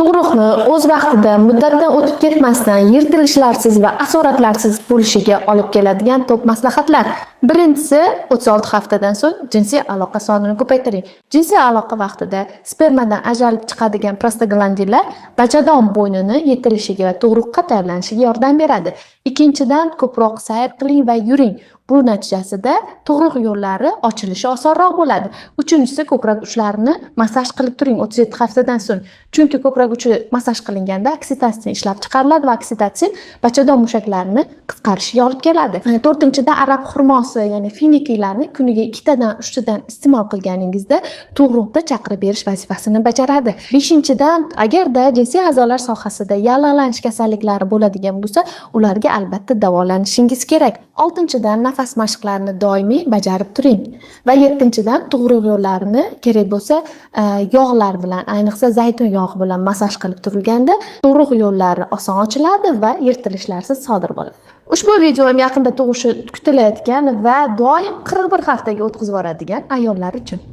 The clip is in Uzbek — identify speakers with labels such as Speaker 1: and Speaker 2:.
Speaker 1: Tug'ruqni o'z vaqtida, muddatdan o'tib ketmasdan, yirtilishlarsiz va asoratlarsiz bo'lishiga olib keladigan top maslahatlar. Birinchisi, 36 haftadan so'ng jinsiy aloqa sonini ko'paytiring. Jinsiy aloqa vaqtida spermadan ajralib chiqadigan prostaglandinlar bachadon bo'ynini yetilishiga va tug'ruqqa tayyorlanishiga yordam beradi. Ikkinchidan, ko'proq sayr qiling va yuring. Bu natijasida tug'ruq yo'llari ochilishi osonroq bo'ladi. Uchinchisi, ko'krak uchlarini massaj qilib turing 37 haftadan so'ng. Chunki ko'krak uchi massaj qilinganda oksitotsin ishlab chiqariladi va oksitotsin bachadon mushaklarini qisqarishiga olib keladi. To'rtinchidan, aroq xurmosi, ya'ni finikiylarni kuniga 2 dan 3 dan iste'mol qilganingizda tug'ruqda chaqirib berish vazifasini bajaradi. Beshinchidan, agarda jinsiy a'zolar sohasida yallig'lanish kasalliklari bo'ladigan bo'lsa, ularga albatta davolanishingiz kerak. Oltinchidan, nafas mashqlarini doimiy bajarib turing. Va yettinchidan, tug'ruq yo'llarini kerak bo'lsa yog'lar bilan, ayniqsa zaytun yog'i bilan massaj qilib turilganda tug'ruq yo'llari oson ochiladi va yirtilishlarsiz sodir bo'ladi. Ushbu videom yaqinda tug'ishi kutilayotgan va doim 41 haftaga o'tkazib yuboradigan ayollar uchun.